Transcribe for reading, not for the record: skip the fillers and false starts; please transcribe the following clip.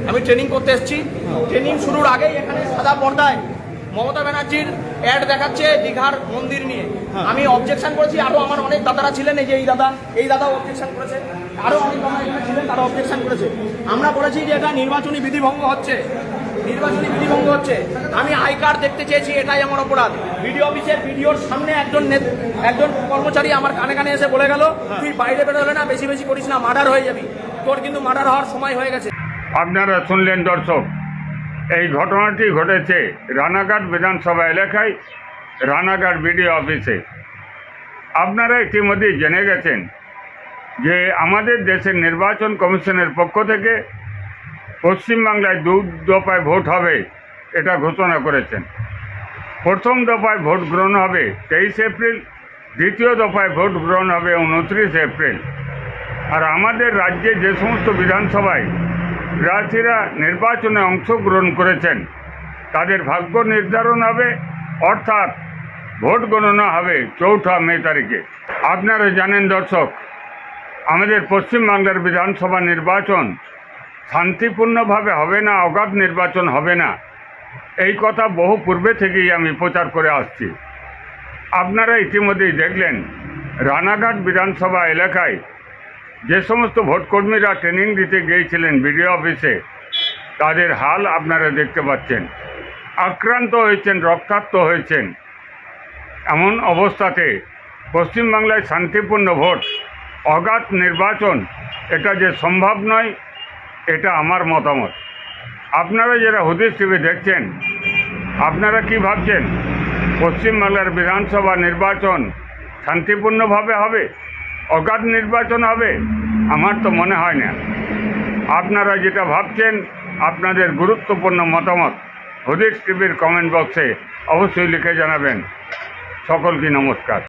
আমি ট্রেনিং করতে এসেছি। ট্রেনিং শুরুর আগেই এখানে সাদা পর্দায় মমতা ব্যানার্জির অ্যাড দেখাচ্ছে দীঘার মন্দির নিয়ে। আমি অবজেকশন করেছি, আরও আমার অনেক দাদারা ছিলেন, এই যে এই দাদাও অবজেকশন করেছে, আরও অনেক দাদা এখানে ছিলেন, তারা অবজেকশন করেছে। আমরা বলেছি যে এটা নির্বাচনী বিধিভঙ্গ হচ্ছে, আমি আই কার্ড দেখতে চেয়েছি, এটাই আমার অপরাধ। বিডিও অফিসের বিডিওর সামনে একজন কর্মচারী আমার কানে কানে এসে বলে গেল, তুই বাইরে বেরোলে না, বেশি বেশি করিস না, মার্ডার হয়ে যাবি। তোর কিন্তু মার্ডার হওয়ার সময় হয়ে গেছে। আপনারা শুনলেন দর্শক, এই ঘটনাটি ঘটেছে রানাঘাট বিধানসভা এলাকায়, রানাঘাট বিডিও অফিসে। আপনারা ইতিমধ্যেই জেনে গেছেন যে আমাদের দেশের নির্বাচন কমিশনের পক্ষ থেকে পশ্চিমবাংলায় 2 দফায় ভোট হবে এটা ঘোষণা করেছেন। প্রথম দফায় ভোট গ্রহণ হবে 23 এপ্রিল, দ্বিতীয় দফায় ভোট গ্রহণ হবে 29 এপ্রিল। আর আমাদের রাজ্যে যে সমস্ত বিধানসভায় প্রার্থীরা নির্বাচনে অংশগ্রহণ করেছেন তাদের ভাগ্য নির্ধারণ হবে, অর্থাৎ ভোট গণনা হবে 4 মে তারিখে। আপনারা জানেন দর্শক, আমাদের পশ্চিমবাংলার বিধানসভা নির্বাচন শান্তিপূর্ণভাবে হবে না, অগাধ নির্বাচন হবে না, এই কথা বহু পূর্বে থেকেই আমি প্রচার করে আসছি। আপনারা ইতিমধ্যেই দেখলেন রানাঘাট বিধানসভা এলাকায় যে সমস্ত ভোটকর্মীরা ট্রেনিং দিতে গিয়েছিলেন বিডিও অফিসে, তাদের হাল আপনারা দেখতে পাচ্ছেন। আক্রান্ত হয়েছেন, রক্তাক্ত হয়েছেন। এমন অবস্থাতে পশ্চিমবাংলায় শান্তিপূর্ণ ভোট, অগাধ নির্বাচন, এটা যে সম্ভব নয়, এটা আমার মতামত। আপনারা যারা হুদিস টিভি দেখছেন, আপনারা কি ভাবছেন পশ্চিমবাংলার বিধানসভা নির্বাচন শান্তিপূর্ণভাবে হবে, অগাধ নির্বাচন হবে? আমার তো মনে হয় না। আপনারা যেটা ভাবছেন, আপনাদের গুরুত্বপূর্ণ মতামত হুদিস টিভির কমেন্ট বক্সে অবশ্যই লিখে জানাবেন। সকলকে নমস্কার।